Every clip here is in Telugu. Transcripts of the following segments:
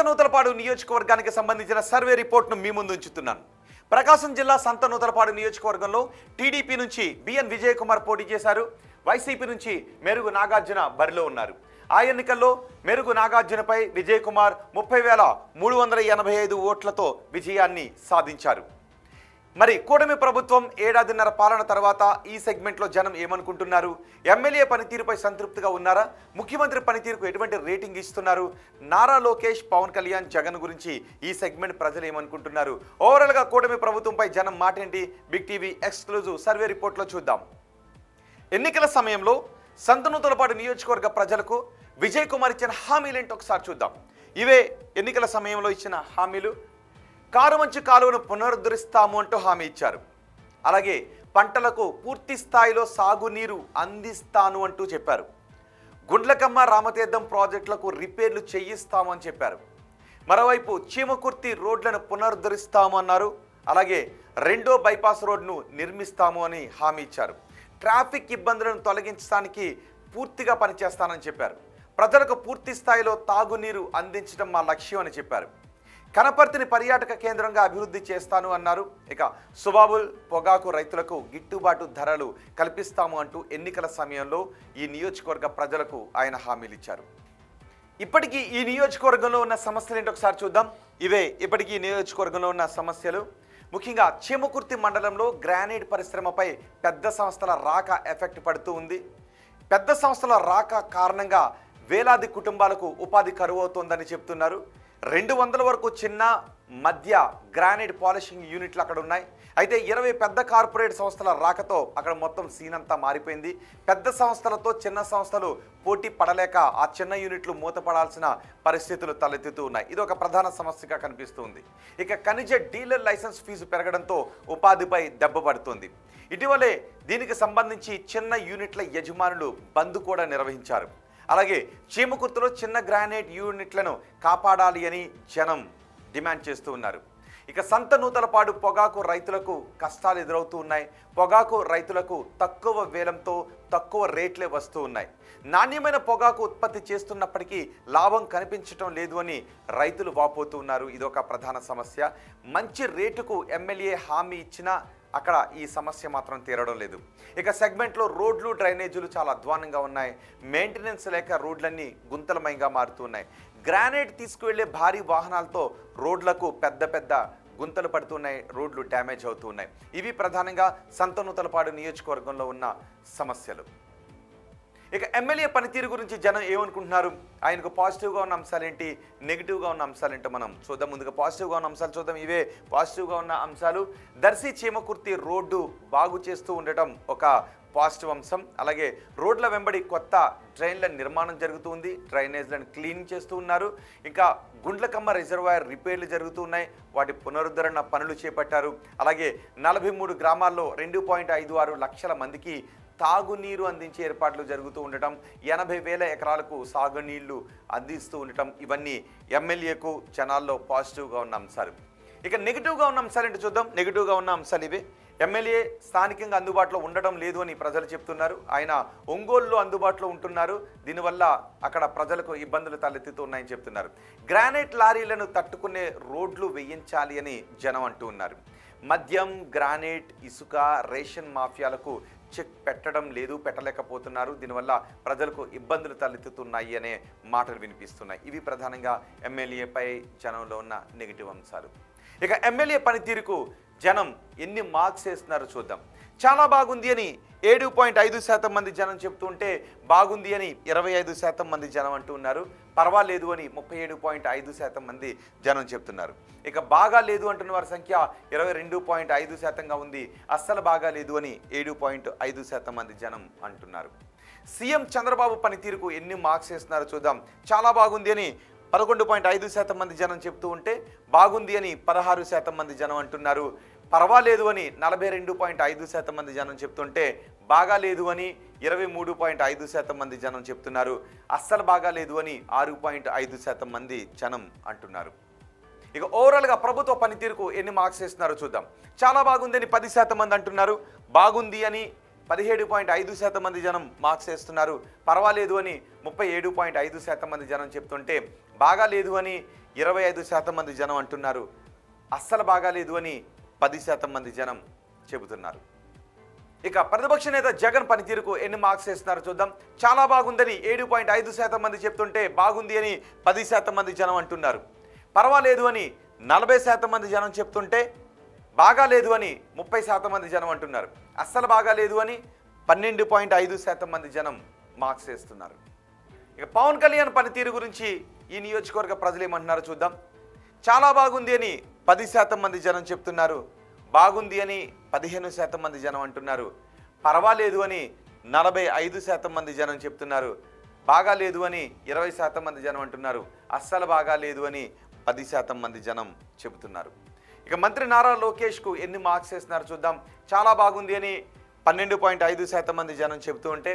సంతనూతలపాడు నియోజకవర్గానికి సంబంధించిన సర్వే రిపోర్ట్ను మీ ముందు ఉంచుతున్నాను. ప్రకాశం జిల్లా సంతనూతలపాడు నియోజకవర్గంలో టీడీపీ నుంచి బిఎన్ విజయ్ కుమార్ పోటీ చేశారు. వైసీపీ నుంచి మెరుగు నాగార్జున బరిలో ఉన్నారు. ఆ ఎన్నికల్లో మెరుగు నాగార్జునపై విజయ్ కుమార్ 30,385 ఓట్లతో విజయాన్ని సాధించారు. మరి కూటమి ప్రభుత్వం ఏడాదిన్నర పాలన తర్వాత ఈ సెగ్మెంట్లో జనం ఏమనుకుంటున్నారు? ఎమ్మెల్యే పనితీరుపై సంతృప్తిగా ఉన్నారా? ముఖ్యమంత్రి పనితీరుకు ఎటువంటి రేటింగ్ ఇస్తున్నారు? నారా లోకేష్, పవన్ కళ్యాణ్, జగన్ గురించి ఈ సెగ్మెంట్ ప్రజలు ఏమనుకుంటున్నారు? ఓవరాల్గా కూటమి ప్రభుత్వంపై జనం మాటేంటి? బిగ్ టీవీ ఎక్స్క్లూజివ్ సర్వే రిపోర్ట్లో చూద్దాం. ఎన్నికల సమయంలో సంతనూతలపాడు నియోజకవర్గ ప్రజలకు విజయ్ కుమార్ ఇచ్చిన హామీలేంటో ఒకసారి చూద్దాం. ఇవే ఎన్నికల సమయంలో ఇచ్చిన హామీలు. కారుమంచి కాలువను పునరుద్ధరిస్తాము అంటూ హామీ ఇచ్చారు. అలాగే పంటలకు పూర్తి స్థాయిలో సాగునీరు అందిస్తాను అంటూ చెప్పారు. గుండ్లకమ్మ రామతీర్థం ప్రాజెక్టులకు రిపేర్లు చేయిస్తాము అని చెప్పారు. మరోవైపు చీమకుర్తి రోడ్లను పునరుద్ధరిస్తాము అన్నారు. అలాగే రెండో బైపాస్ రోడ్ను నిర్మిస్తాము అని హామీ ఇచ్చారు. ట్రాఫిక్ ఇబ్బందులను తొలగించడానికి పూర్తిగా పనిచేస్తానని చెప్పారు. ప్రజలకు పూర్తి స్థాయిలో తాగునీరు అందించడం మా లక్ష్యం అని చెప్పారు. కనపర్తిని పర్యాటక కేంద్రంగా అభివృద్ధి చేస్తాను అన్నారు. ఇక సుబాబుల్ పొగాకు రైతులకు గిట్టుబాటు ధరలు కల్పిస్తాము అంటూ ఎన్నికల సమయంలో ఈ నియోజకవర్గ ప్రజలకు ఆయన హామీలు ఇచ్చారు. ఇప్పటికీ ఈ నియోజకవర్గంలో ఉన్న సమస్యలు ఏంటో ఒకసారి చూద్దాం. ఇవే ఇప్పటికీ నియోజకవర్గంలో ఉన్న సమస్యలు. ముఖ్యంగా చీమకుర్తి మండలంలో గ్రానైట్ పరిశ్రమపై పెద్ద సంస్థల రాక ఎఫెక్ట్ పడుతూ ఉంది. పెద్ద సంస్థల రాక కారణంగా వేలాది కుటుంబాలకు ఉపాధి కరువు అవుతోందని చెప్తున్నారు. 200 వరకు చిన్న మధ్య గ్రానైట్ పాలిషింగ్ యూనిట్లు అక్కడ ఉన్నాయి. అయితే 20 పెద్ద కార్పొరేట్ సంస్థల రాకతో అక్కడ మొత్తం సీన్ అంతా మారిపోయింది. పెద్ద సంస్థలతో చిన్న సంస్థలు పోటీ పడలేక ఆ చిన్న యూనిట్లు మూతపడాల్సిన పరిస్థితులు తలెత్తుతూ ఉన్నాయి. ఇది ఒక ప్రధాన సమస్యగా కనిపిస్తుంది. ఇక ఖనిజ డీలర్ లైసెన్స్ ఫీజు పెరగడంతో ఉపాధిపై దెబ్బ పడుతుంది. ఇటీవలే దీనికి సంబంధించి చిన్న యూనిట్ల యజమానులు బంద్ కూడా నిర్వహించారు. అలాగే చీమకుర్తిలో చిన్న గ్రానైట్ యూనిట్లను కాపాడాలి అని జనం డిమాండ్ చేస్తూ ఉన్నారు. ఇక సంతనూతలపాడు పొగాకు రైతులకు కష్టాలు ఎదురవుతూ ఉన్నాయి. పొగాకు రైతులకు తక్కువ వేలంతో తక్కువ రేట్లే వస్తూ ఉన్నాయి. నాణ్యమైన పొగాకు ఉత్పత్తి చేస్తున్నప్పటికీ లాభం కనిపించడం లేదు అని రైతులు వాపోతూ ఉన్నారు. ఇదొక ప్రధాన సమస్య. మంచి రేటుకు ఎమ్మెల్యే హామీ ఇచ్చినా అక్కడ ఈ సమస్య మాత్రం తీరడం లేదు. ఇక సెగ్మెంట్లో రోడ్లు, డ్రైనేజీలు చాలా అధ్వానంగా ఉన్నాయి. మెయింటెనెన్స్ లేక రోడ్లన్నీ గుంతలమయంగా మారుతున్నాయి. గ్రానైట్ తీసుకువెళ్లే భారీ వాహనాలతో రోడ్లకు పెద్ద పెద్ద గుంతలు పడుతున్నాయి. రోడ్లు డ్యామేజ్ అవుతూ ఉన్నాయి. ఇవి ప్రధానంగా సంతనూతలపాడు నియోజకవర్గంలో ఉన్న సమస్యలు. ఇక ఎమ్మెల్యే పనితీరు గురించి జనం ఏమనుకుంటున్నారు? ఆయనకు పాజిటివ్గా ఉన్న అంశాలు ఏంటి, నెగిటివ్గా ఉన్న అంశాలు ఏంటో మనం చూద్దాం. ముందుగా పాజిటివ్గా ఉన్న అంశాలు చూద్దాం. ఇవే పాజిటివ్గా ఉన్న అంశాలు. దర్శి చీమకుర్తి రోడ్డు బాగు చేస్తూ ఉండటం ఒక పాజిటివ్ అంశం. అలాగే రోడ్ల వెంబడి కొత్త డ్రైన్ల నిర్మాణం జరుగుతుంది. డ్రైనేజ్లను క్లీన్ చేస్తూ ఉన్నారు. ఇంకా గుండ్లకమ్మ రిజర్వాయర్ రిపేర్లు జరుగుతూ ఉన్నాయి. వాటి పునరుద్ధరణ పనులు చేపట్టారు. అలాగే 43 గ్రామాల్లో 2.56 లక్షల మందికి తాగునీరు అందించే ఏర్పాట్లు జరుగుతూ ఉండటం, 80,000 ఎకరాలకు సాగునీళ్లు అందిస్తూ ఉండటం, ఇవన్నీ ఎమ్మెల్యేకు జనాల్లో పాజిటివ్గా ఉన్న అంశాలు. ఇక నెగిటివ్గా ఉన్న అంశాలు ఏంటో చూద్దాం. నెగిటివ్గా ఉన్న అంశాలు ఇవే. ఎమ్మెల్యే స్థానికంగా అందుబాటులో ఉండడం లేదు అని ప్రజలు చెప్తున్నారు. ఆయన ఒంగోలులో అందుబాటులో ఉంటున్నారు. దీనివల్ల అక్కడ ప్రజలకు ఇబ్బందులు తలెత్తుతున్నాయని చెప్తున్నారు. గ్రానైట్ లారీలను తట్టుకునే రోడ్లు వేయించాలి అని జనం అంటూ ఉన్నారు. మద్యం, గ్రానైట్, ఇసుక, రేషన్ మాఫియాలకు చెక్ పెట్టడం లేదు, పెట్టలేకపోతున్నారు. దీనివల్ల ప్రజలకు ఇబ్బందులు తలెత్తుతున్నాయి అనే మాటలు వినిపిస్తున్నాయి. ఇవి ప్రధానంగా ఎమ్మెల్యేపై జనంలో ఉన్న నెగిటివ్ అంశాలు. ఇక ఎమ్మెల్యే పనితీరుకు జనం ఎన్ని మార్క్స్ వేస్తున్నారో చూద్దాం. చాలా బాగుంది అని 7.5% మంది జనం చెప్తుంటే బాగుంది అని 25% మంది జనం అంటూ ఉన్నారు. పర్వాలేదు అని 37.5% మంది జనం చెప్తున్నారు. ఇక బాగా లేదు అంటున్న వారి సంఖ్య 22.5%గా ఉంది. అస్సలు బాగా లేదు అని 7.5% మంది జనం అంటున్నారు. సీఎం చంద్రబాబు పనితీరుకు ఎన్ని మార్క్స్ వేస్తున్నారో చూద్దాం. చాలా బాగుంది అని 11.5% మంది జనం చెప్తూ ఉంటే బాగుంది అని 16% మంది జనం అంటున్నారు. పర్వాలేదు అని 42.5% మంది జనం చెప్తుంటే బాగా లేదు అని 23.5% మంది జనం చెప్తున్నారు. అస్సలు బాగా లేదు అని 6.5% మంది జనం అంటున్నారు. ఇక ఓవరాల్గా ప్రభుత్వ పనితీరుకు ఎన్ని మార్క్స్ వేస్తున్నారో చూద్దాం. చాలా బాగుంది అని 10% మంది అంటున్నారు. బాగుంది అని 17.5% మంది జనం మార్క్స్ వేస్తున్నారు. పర్వాలేదు అని 37.5% మంది జనం చెప్తుంటే బాగా లేదు అని 25% మంది జనం అంటున్నారు. అస్సలు బాగాలేదు అని 10% మంది జనం చెబుతున్నారు. ఇక ప్రతిపక్ష నేత జగన్ పనితీరుకు ఎన్ని మార్క్స్ వేస్తున్నారో చూద్దాం. చాలా బాగుందని 7.5% మంది చెప్తుంటే బాగుంది అని 10% మంది జనం అంటున్నారు. పర్వాలేదు అని 40% మంది జనం చెప్తుంటే బాగాలేదు అని 30% మంది జనం అంటున్నారు. అస్సలు బాగాలేదు అని 12.5% మంది జనం మార్క్స్ వేస్తున్నారు. ఇక పవన్ కళ్యాణ్ పనితీరు గురించి ఈ నియోజకవర్గ ప్రజలు ఏమంటున్నారో చూద్దాం. చాలా బాగుంది అని 10% మంది జనం చెప్తున్నారు. బాగుంది అని 15% మంది జనం అంటున్నారు. పర్వాలేదు అని 45% మంది జనం చెప్తున్నారు. బాగాలేదు అని 20% మంది జనం అంటున్నారు. అస్సలు బాగాలేదు అని 10% మంది జనం చెబుతున్నారు. ఇక మంత్రి నారా లోకేష్కు ఎన్ని మార్క్స్ వేస్తున్నారు చూద్దాం. చాలా బాగుంది అని 12.5% మంది జనం చెబుతూ ఉంటే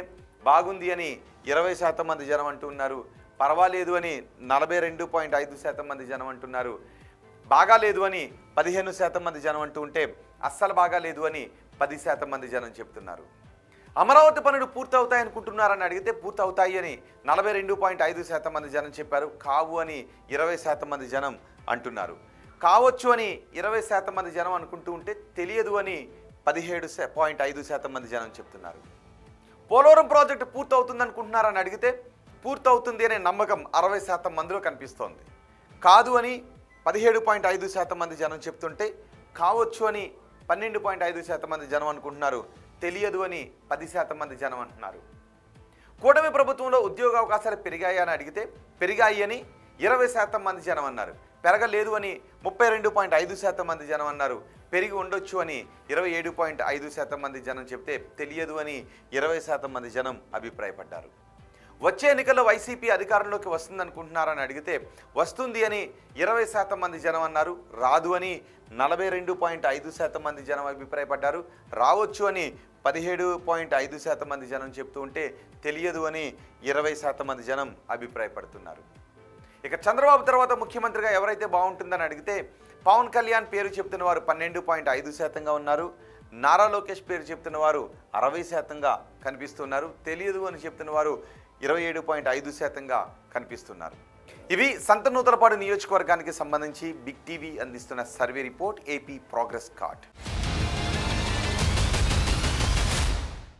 బాగుంది అని 20% మంది జనం అంటున్నారు. పర్వాలేదు అని 42.5% మంది జనం అంటున్నారు. బాగాలేదు అని 15% మంది జనం అంటూ ఉంటే అస్సలు బాగాలేదు అని 10% మంది జనం చెప్తున్నారు. అమరావతి పనులు పూర్తవుతాయి అనుకుంటున్నారని అడిగితే పూర్తవుతాయి అని 42.5% మంది జనం చెప్పారు. కావు అని 20% మంది జనం అంటున్నారు. కావచ్చు అని 20% మంది జనం అనుకుంటూ ఉంటే తెలియదు అని 17.5% మంది జనం చెప్తున్నారు. పోలవరం ప్రాజెక్టు పూర్తవుతుంది అనుకుంటున్నారని అడిగితే పూర్తవుతుంది అనే నమ్మకం 60% మందిలో కనిపిస్తోంది. కాదు అని 17.5% మంది జనం చెప్తుంటే కావచ్చు అని 12.5% మంది జనం అనుకుంటున్నారు. తెలియదు అని 10% మంది జనం అంటున్నారు. కూటమి ప్రభుత్వంలో ఉద్యోగ అవకాశాలు పెరిగాయి అని అడిగితే పెరిగాయి అని 20% మంది జనం అన్నారు. పెరగలేదు అని 32.5% మంది జనం అన్నారు. పెరిగి ఉండొచ్చు అని 27.5% మంది జనం చెప్తే తెలియదు అని 20% మంది జనం అభిప్రాయపడ్డారు. వచ్చే ఎన్నికల్లో వైసీపీ అధికారంలోకి వస్తుందనుకుంటున్నారని అడిగితే వస్తుంది అని 20% మంది జనం అన్నారు. రాదు అని 42.5% మంది జనం అభిప్రాయపడ్డారు. రావచ్చు అని 17.5% మంది జనం చెప్తూ ఉంటే తెలియదు అని 20% మంది జనం అభిప్రాయపడుతున్నారు. ఇక చంద్రబాబు తర్వాత ముఖ్యమంత్రిగా ఎవరైతే బాగుంటుందని అడిగితే పవన్ కళ్యాణ్ పేరు చెప్తున్న వారు 12.5%గా ఉన్నారు. నారా లోకేష్ పేరు చెప్తున్న వారు 60%గా కనిపిస్తున్నారు. తెలియదు అని చెప్తున్న వారు 27.5%గా కనిపిస్తున్నారు. ఇవి సంతనూతలపాడు నియోజకవర్గానికి సంబంధించి బిగ్ టీవీ అందిస్తున్న survey report AP progress card.